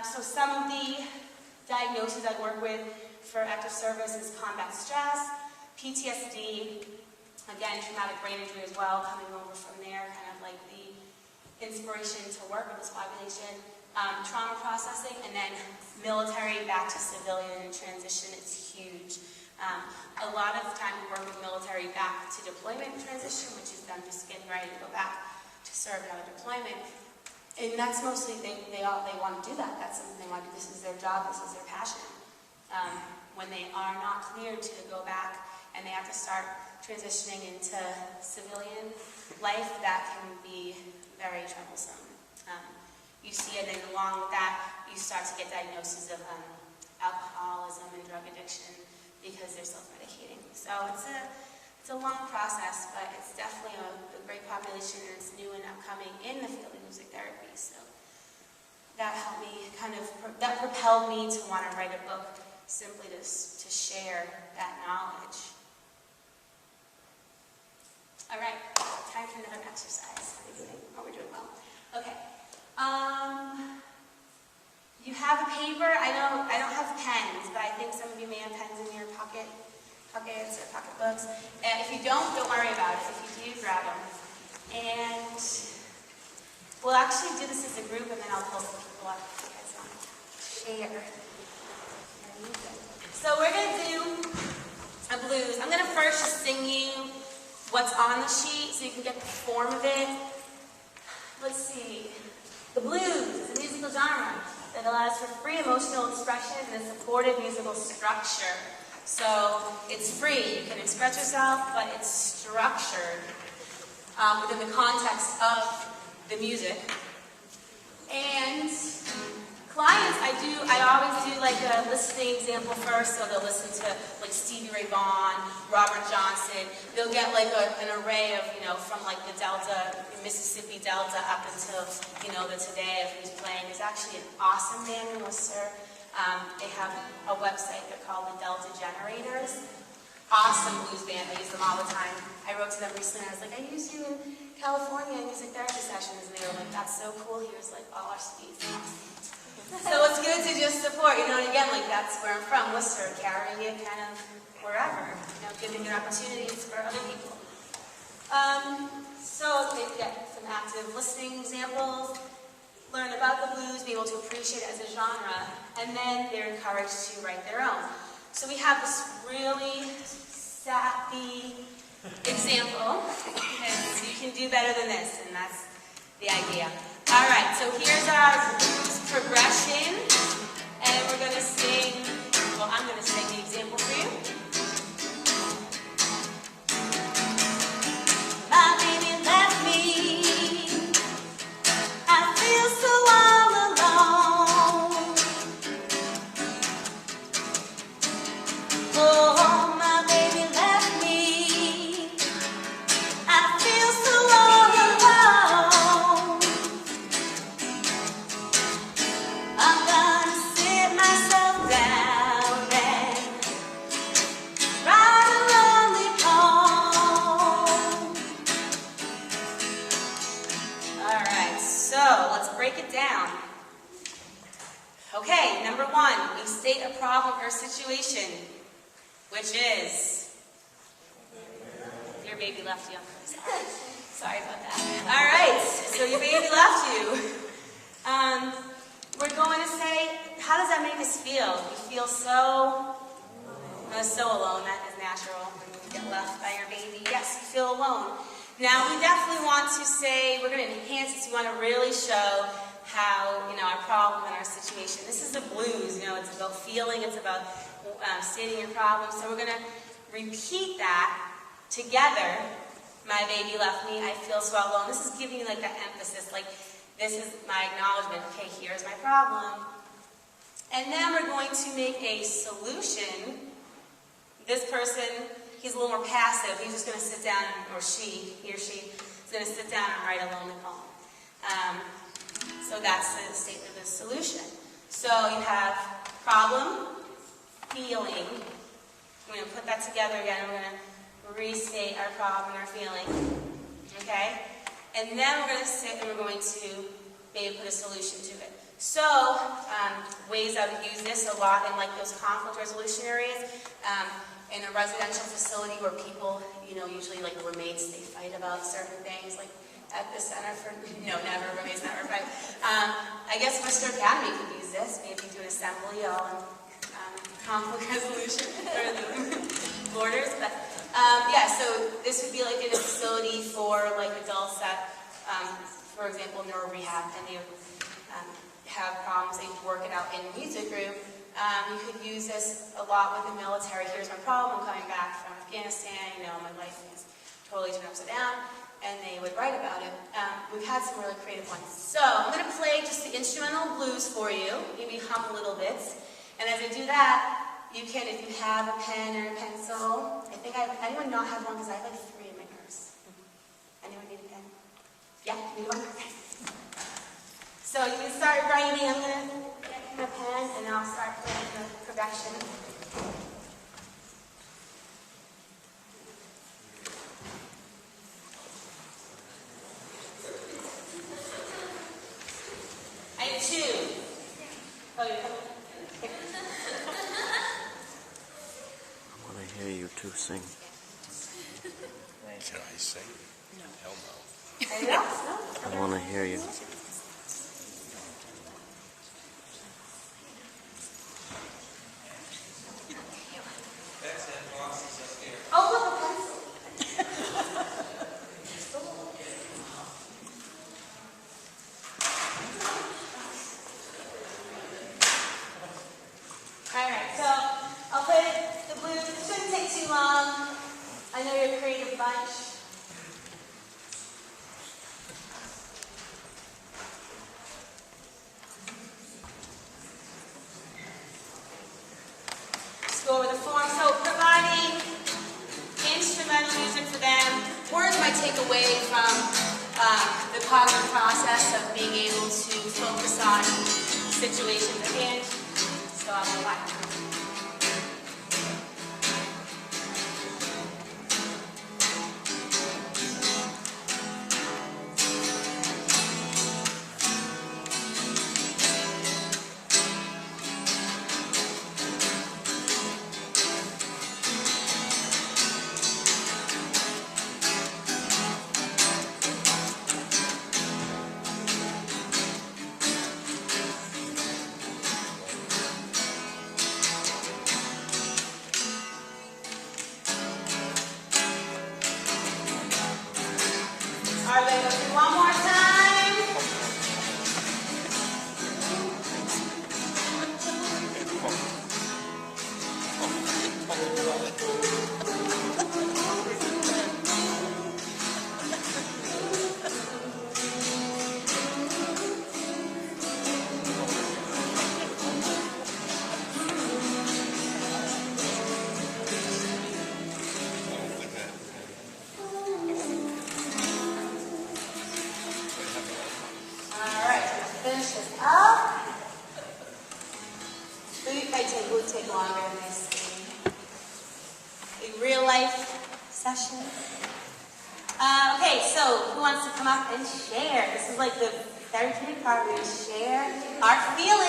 So some of the diagnoses I work with for active service is combat stress, PTSD, again, traumatic brain injury as well, coming over from there, kind of like the inspiration to work with this population, trauma processing, and then military back to civilian transition is huge. A lot of the time we work with military back to deployment transition, which is them just getting ready to go back to serve another deployment. And that's mostly, they want to do that. That's something they want to do. This is their job, this is their passion. When they are not cleared to go back and they have to start transitioning into civilian life, that can be very troublesome. You see it, and along with that, you start to get diagnoses of alcoholism and drug addiction because they're self-medicating. So it's a long process, but it's definitely a great population, and it's new and upcoming in the field of music therapy. So that helped me that propelled me to want to write a book simply to share that knowledge. All right, time for another exercise. Oh, we're doing well. Okay. You have a paper. I don't have pens, but I think some of you may have pens in your pockets or pocketbooks. If you don't worry about it. If you do, grab them. And we'll actually do this as a group, and then I'll pull some people up if you guys want to share. So we're going to do a blues. I'm going to first just sing you what's on the sheet so you can get the form of it. Let's see. The blues is a musical genre that allows for free emotional expression and a supportive musical structure. So it's free. You can express yourself, but it's structured within the context of the music. And clients, I always do like a listening example first, so they'll listen to like Stevie Ray Vaughan, Robert Johnson. They'll get like an array of, from like the Delta, Mississippi Delta up until, the today of who's playing. There's actually an awesome band in Worcester. They have a website, they're called the Delta Generators. Awesome blues band, I use them all the time. I wrote to them recently, I was like, I used you in California in music therapy sessions, and they were like, that's so cool, here's like all our speeds. So it's good to just support, and again, like that's where I'm from, Worcester, carrying it kind of wherever, giving it opportunities for other people. So they get some active listening examples, learn about the blues, be able to appreciate it as a genre, and then they're encouraged to write their own. So we have this really sappy example, because you can do better than this, and that's the idea. All right, so here's our blues progression, and we're going to sing, well, I'm going to sing the example for you. My baby left me, I feel so all alone. Oh, my baby left me, I feel so all alone. I'm gonna sit myself down and write a lonely poem. Alright, so let's break it down. Okay, number one, we state a problem or situation, which is your baby left you. Sorry about that. Alright, so your baby left you. We're going to say, how does that make us feel? You feel so alone. That is natural when you get left by your baby. Yes, you feel alone. Now, we definitely want to say, we're going to enhance this. We want to really show how, our problem and our situation. This is the blues, it's about feeling, it's about stating your problem. So we're going to repeat that together. My baby left me, I feel so alone. This is giving you like that emphasis, like this is my acknowledgement. Okay, here's my problem. And then we're going to make a solution. This person, he's a little more passive. He's just going to sit down, or he or she is going to sit down and write a lonely poem. So that's the statement of the solution. So you have problem, feeling. We're going to put that together again. We're going to restate our problem and our feeling. Okay? And then we're going to sit and we're going to maybe put a solution to it. So, ways I would use this a lot in like those conflict resolution areas. In a residential facility where people, usually like roommates, they fight about certain things, like at the Center for, never, roommates never fight. I guess Mr. Academy could use this, maybe do an assembly on conflict resolution for the borders. But yeah, so this would be like in a facility for like adults that, for example, neuro rehab, and they would have problems, they work it out in a music group. You could use this a lot with the military. Here's my problem, I'm coming back from Afghanistan, my life is totally turned upside down, and they would write about it. We've had some really creative ones. So I'm going to play just the instrumental blues for you, maybe hum a little bit. And as I do that, you can, if you have a pen or a pencil, anyone not have one, because I have like 3 in my purse. Anyone need a pen? Yeah, need one? Okay. So you can start writing. I'm going to get my pen and I'll start playing the progression. I have 2. Oh, you're coming? I want to hear you two sing. Can I sing? No. Hell no. Anyone else? No? I want to hear you. Oh, look, a pencil. Alright, so I'll play the blues. It shouldn't take too long. I know you're a creative bunch. Just go over the form. So providing instrumental music for them. Words might take away from the cognitive process of being able to focus on situations at hand. So I'll go back. All right, let's do one more time. Finish this up. It would take longer than this. A real life session. Okay, so who wants to come up and share? This is like the therapeutic part where we share our feelings.